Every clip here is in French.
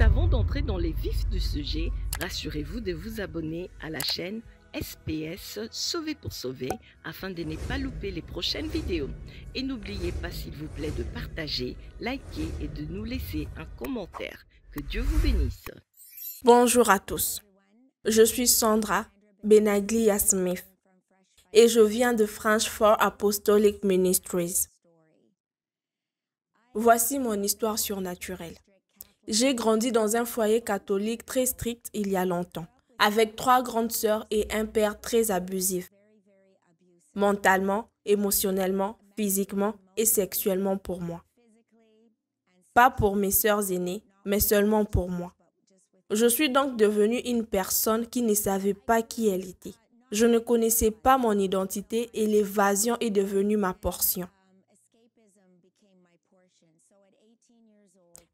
avant d'entrer dans les vifs du sujet, rassurez-vous de vous abonner à la chaîne SPS Sauver pour Sauver afin de ne pas louper les prochaines vidéos. Et n'oubliez pas s'il vous plaît de partager, liker et de nous laisser un commentaire. Que Dieu vous bénisse. Bonjour à tous, je suis Sandra Benaglia-Smith et je viens de Francfort Apostolic Ministries. Voici mon histoire surnaturelle. J'ai grandi dans un foyer catholique très strict il y a longtemps, avec 3 grandes sœurs et un père très abusif, mentalement, émotionnellement, physiquement et sexuellement pour moi. Pas pour mes sœurs aînées, mais seulement pour moi. Je suis donc devenue une personne qui ne savait pas qui elle était. Je ne connaissais pas mon identité et l'évasion est devenue ma portion.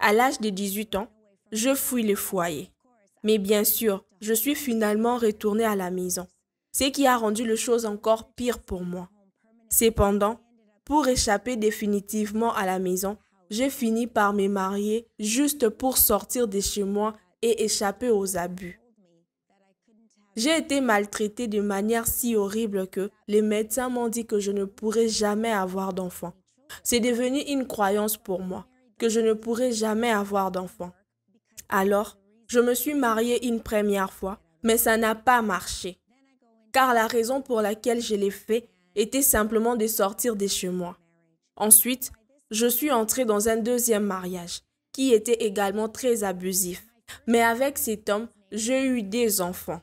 À l'âge de 18 ans, je fuis le foyer. Mais bien sûr, je suis finalement retournée à la maison, ce qui a rendu les choses encore pire pour moi. Cependant, pour échapper définitivement à la maison, j'ai fini par me marier juste pour sortir de chez moi et échapper aux abus. J'ai été maltraitée de manière si horrible que les médecins m'ont dit que je ne pourrais jamais avoir d'enfant. C'est devenu une croyance pour moi, que je ne pourrais jamais avoir d'enfant. Alors, je me suis mariée une première fois, mais ça n'a pas marché. Car la raison pour laquelle je l'ai fait était simplement de sortir de chez moi. Ensuite, je suis entrée dans un deuxième mariage, qui était également très abusif. Mais avec cet homme, j'ai eu des enfants.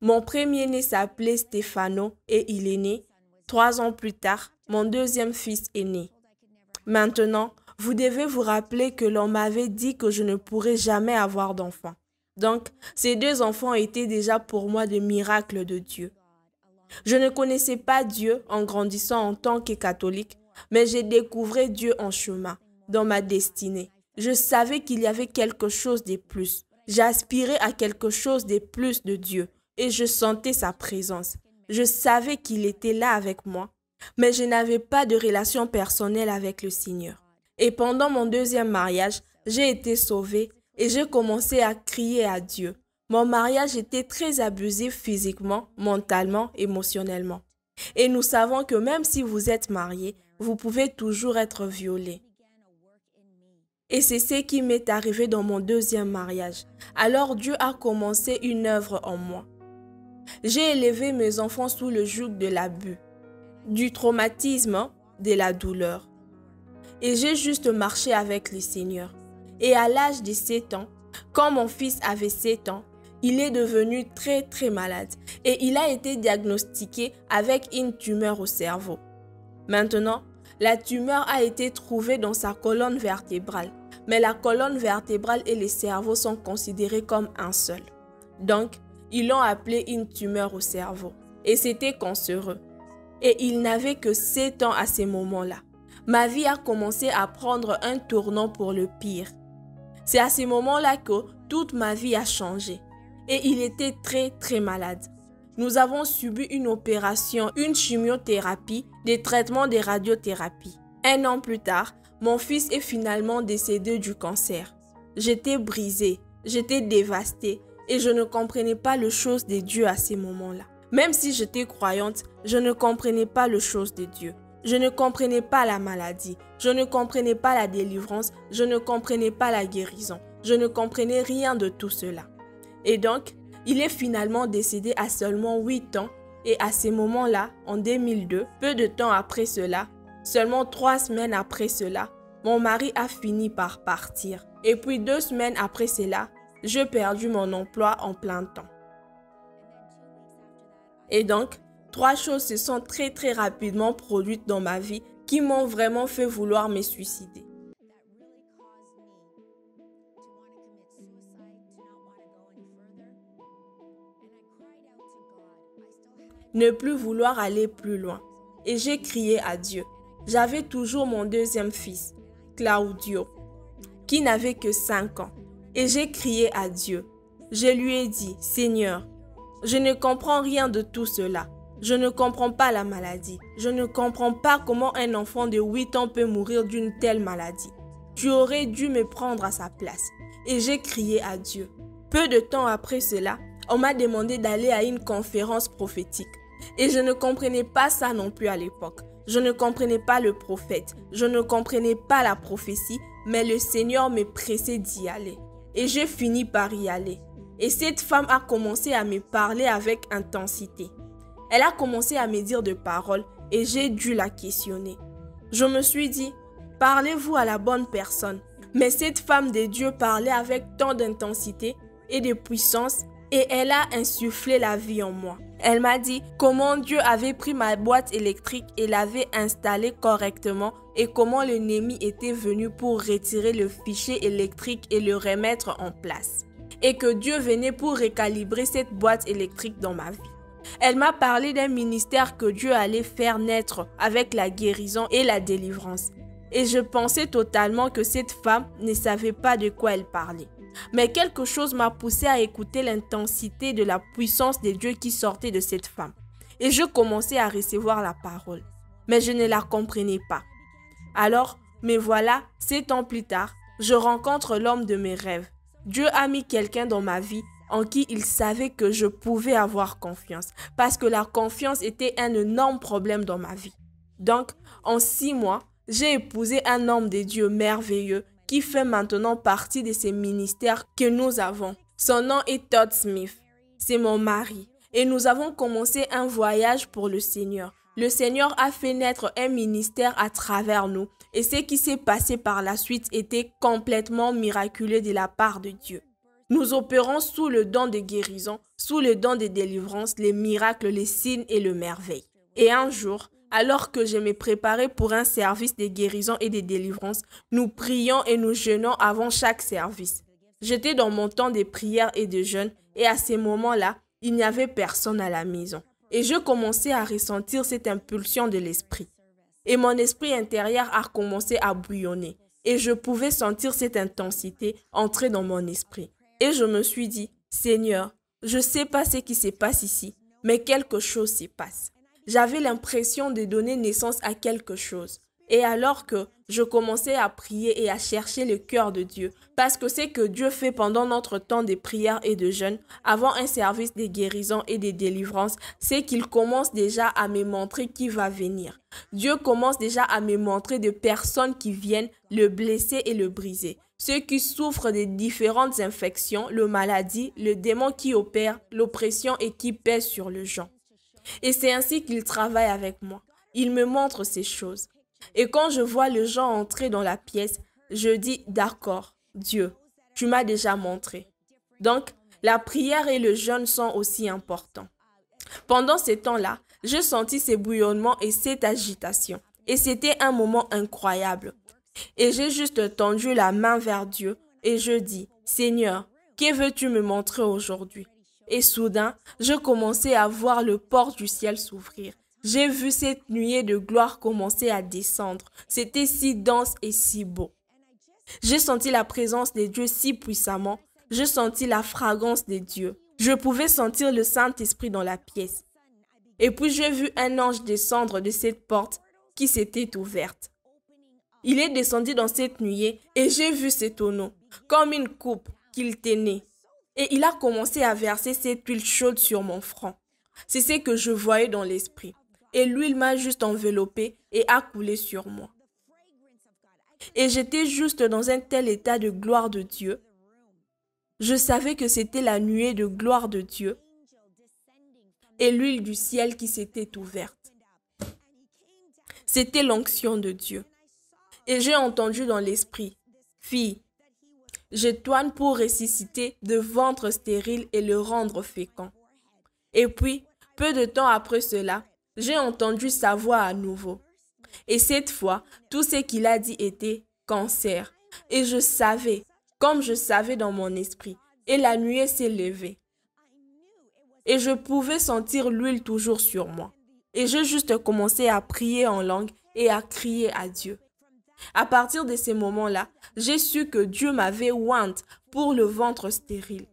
Mon premier-né s'appelait Stefano et il est né. 3 ans plus tard, mon deuxième fils est né. Maintenant, vous devez vous rappeler que l'on m'avait dit que je ne pourrais jamais avoir d'enfants. Donc, ces 2 enfants étaient déjà pour moi des miracles de Dieu. Je ne connaissais pas Dieu en grandissant en tant que catholique, mais j'ai découvert Dieu en chemin, dans ma destinée. Je savais qu'il y avait quelque chose de plus. J'aspirais à quelque chose de plus de Dieu et je sentais sa présence. Je savais qu'il était là avec moi, mais je n'avais pas de relation personnelle avec le Seigneur. Et pendant mon deuxième mariage, j'ai été sauvée et j'ai commencé à crier à Dieu. Mon mariage était très abusif physiquement, mentalement, émotionnellement. Et nous savons que même si vous êtes marié, vous pouvez toujours être violé. Et c'est ce qui m'est arrivé dans mon deuxième mariage. Alors Dieu a commencé une œuvre en moi. J'ai élevé mes enfants sous le joug de l'abus, du traumatisme, de la douleur. Et j'ai juste marché avec le Seigneur. Et à l'âge de 7 ans, quand mon fils avait 7 ans, il est devenu très malade et il a été diagnostiqué avec une tumeur au cerveau. Maintenant, la tumeur a été trouvée dans sa colonne vertébrale, mais la colonne vertébrale et le cerveau sont considérés comme un seul. Donc, ils l'ont appelé une tumeur au cerveau et c'était cancéreux. Et il n'avait que 7 ans à ce moment-là. Ma vie a commencé à prendre un tournant pour le pire. C'est à ce moment-là que toute ma vie a changé. Et il était très malade. Nous avons subi une opération, une chimiothérapie, des traitements de radiothérapie. 1 an plus tard, mon fils est finalement décédé du cancer. J'étais brisée, j'étais dévastée et je ne comprenais pas les choses de Dieu à ce moment-là. Même si j'étais croyante, je ne comprenais pas les choses de Dieu. Je ne comprenais pas la maladie, je ne comprenais pas la délivrance, je ne comprenais pas la guérison. Je ne comprenais rien de tout cela. Et donc, il est finalement décédé à seulement 8 ans et à ce moment-là, en 2002, peu de temps après cela, seulement 3 semaines après cela, mon mari a fini par partir. Et puis 2 semaines après cela, j'ai perdu mon emploi en plein temps. Et donc, 3 choses se sont très rapidement produites dans ma vie qui m'ont vraiment fait vouloir me suicider. Ne plus vouloir aller plus loin. Et j'ai crié à Dieu. J'avais toujours mon deuxième fils, Claudio, qui n'avait que 5 ans. Et j'ai crié à Dieu. Je lui ai dit, Seigneur, je ne comprends rien de tout cela. Je ne comprends pas la maladie. Je ne comprends pas comment un enfant de 8 ans peut mourir d'une telle maladie. Tu aurais dû me prendre à sa place. et j'ai crié à Dieu. Peu de temps après cela, on m'a demandé d'aller à une conférence prophétique. Et je ne comprenais pas ça non plus à l'époque. Je ne comprenais pas le prophète, je ne comprenais pas la prophétie, mais le Seigneur me pressait d'y aller. Et j'ai fini par y aller. Et cette femme a commencé à me parler avec intensité. Elle a commencé à me dire de paroles et j'ai dû la questionner. Je me suis dit, parlez-vous à la bonne personne? Mais cette femme de Dieu parlait avec tant d'intensité et de puissance et elle a insufflé la vie en moi. Elle m'a dit comment Dieu avait pris ma boîte électrique et l'avait installée correctement et comment l'ennemi était venu pour retirer le fichier électrique et le remettre en place. Et que Dieu venait pour recalibrer cette boîte électrique dans ma vie. Elle m'a parlé d'un ministère que Dieu allait faire naître avec la guérison et la délivrance. Et je pensais totalement que cette femme ne savait pas de quoi elle parlait. Mais quelque chose m'a poussé à écouter l'intensité de la puissance de Dieu qui sortait de cette femme. Et je commençais à recevoir la parole. Mais je ne la comprenais pas. Alors, me voilà, 7 ans plus tard, je rencontre l'homme de mes rêves. Dieu a mis quelqu'un dans ma vie en qui il savait que je pouvais avoir confiance. Parce que la confiance était un énorme problème dans ma vie. Donc, en 6 mois, j'ai épousé un homme de Dieu merveilleux qui fait maintenant partie de ces ministères que nous avons. Son nom est Todd Smith. C'est mon mari. Et nous avons commencé un voyage pour le Seigneur. Le Seigneur a fait naître un ministère à travers nous. Et ce qui s'est passé par la suite était complètement miraculeux de la part de Dieu. Nous opérons sous le don de guérison, sous le don de délivrance, les miracles, les signes et les merveilles. Et un jour, alors que je me préparais pour un service de guérison et de délivrance, nous prions et nous jeûnons avant chaque service. J'étais dans mon temps de prière et de jeûne et à ces moments-là, il n'y avait personne à la maison. Et je commençais à ressentir cette impulsion de l'esprit. Et mon esprit intérieur a commencé à bouillonner. Et je pouvais sentir cette intensité entrer dans mon esprit. Et je me suis dit, Seigneur, je ne sais pas ce qui se passe ici, mais quelque chose s'y passe. J'avais l'impression de donner naissance à quelque chose. Et alors que je commençais à prier et à chercher le cœur de Dieu, parce que c'est que Dieu fait pendant notre temps de prière et de jeûne, avant un service de guérison et de délivrance, c'est qu'il commence déjà à me montrer qui va venir. Dieu commence déjà à me montrer des personnes qui viennent le blesser et le briser. Ceux qui souffrent de différentes infections, le maladie, le démon qui opère, l'oppression et qui pèse sur le gens. Et c'est ainsi qu'il travaille avec moi. Il me montre ces choses. Et quand je vois les gens entrer dans la pièce, je dis d'accord, Dieu, tu m'as déjà montré. Donc, la prière et le jeûne sont aussi importants. Pendant ces temps-là, j'ai senti ces bouillonnements et cette agitation. Et c'était un moment incroyable. Et j'ai juste tendu la main vers Dieu et je dis, Seigneur, que veux-tu me montrer aujourd'hui? Et soudain, je commençais à voir le port du ciel s'ouvrir. J'ai vu cette nuée de gloire commencer à descendre. C'était si dense et si beau. J'ai senti la présence de Dieu si puissamment. J'ai senti la fragrance de Dieu. Je pouvais sentir le Saint-Esprit dans la pièce. Et puis j'ai vu un ange descendre de cette porte qui s'était ouverte. Il est descendu dans cette nuée et j'ai vu ses tonneaux, comme une coupe qu'il tenait. Et il a commencé à verser cette huile chaude sur mon front. C'est ce que je voyais dans l'esprit. Et l'huile m'a juste enveloppé et a coulé sur moi. Et j'étais juste dans un tel état de gloire de Dieu. Je savais que c'était la nuée de gloire de Dieu et l'huile du ciel qui s'était ouverte. C'était l'onction de Dieu. Et j'ai entendu dans l'esprit, « Fille, je tourne pour ressusciter de ventre stérile et le rendre fécond. » Et puis, peu de temps après cela, j'ai entendu sa voix à nouveau. Et cette fois, tout ce qu'il a dit était « cancer ». Et je savais, comme je savais dans mon esprit, et la nuée s'est levée. Et je pouvais sentir l'huile toujours sur moi. Et j'ai juste commencé à prier en langue et à crier à Dieu. À partir de ces moments-là, j'ai su que Dieu m'avait ointe pour le ventre stérile.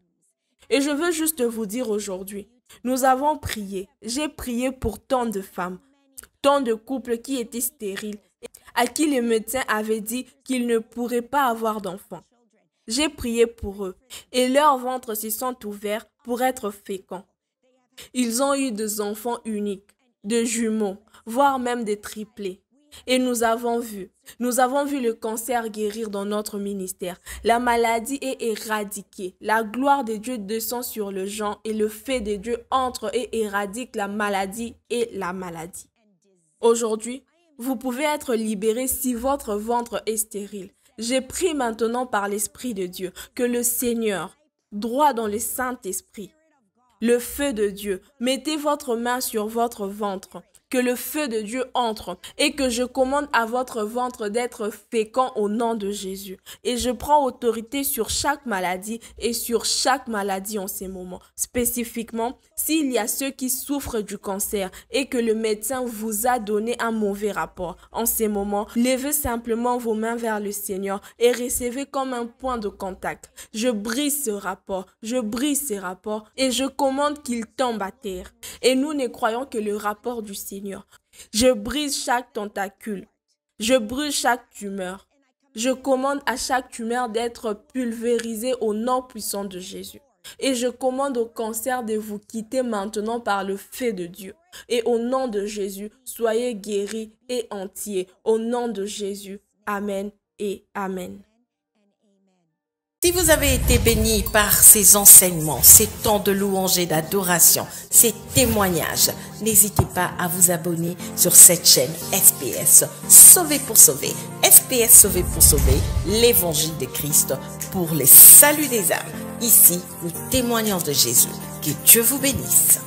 Et je veux juste vous dire aujourd'hui, nous avons prié. J'ai prié pour tant de femmes, tant de couples qui étaient stériles, à qui les médecins avaient dit qu'ils ne pourraient pas avoir d'enfants. J'ai prié pour eux et leurs ventres se sont ouverts pour être féconds. Ils ont eu des enfants uniques, des jumeaux, voire même des triplés. Et nous avons vu le cancer guérir dans notre ministère. La maladie est éradiquée. La gloire de Dieu descend sur le gens et le fait de Dieu entre et éradique la maladie et la maladie. Aujourd'hui, vous pouvez être libérés si votre ventre est stérile. J'ai pris maintenant par l'Esprit de Dieu que le Seigneur, droit dans le Saint-Esprit, le feu de Dieu, mettez votre main sur votre ventre, que le feu de Dieu entre et que je commande à votre ventre d'être fécond au nom de Jésus. Et je prends autorité sur chaque maladie et sur chaque maladie en ces moments. Spécifiquement, s'il y a ceux qui souffrent du cancer et que le médecin vous a donné un mauvais rapport, en ces moments, levez simplement vos mains vers le Seigneur et recevez comme un point de contact. Je brise ce rapport, je brise ces rapports et je commande qu'il tombe à terre. Et nous ne croyons que le rapport du Seigneur. Je brise chaque tentacule. Je brûle chaque tumeur. Je commande à chaque tumeur d'être pulvérisée au nom puissant de Jésus. Et je commande au cancer de vous quitter maintenant par le feu de Dieu. Et au nom de Jésus, soyez guéris et entiers. Au nom de Jésus, Amen et Amen. Si vous avez été béni par ces enseignements, ces temps de louange et d'adoration, ces témoignages, n'hésitez pas à vous abonner sur cette chaîne SPS Sauvé pour sauver. SPS Sauvé pour sauver, l'évangile de Christ pour le salut des âmes. Ici, nous témoignons de Jésus. Que Dieu vous bénisse.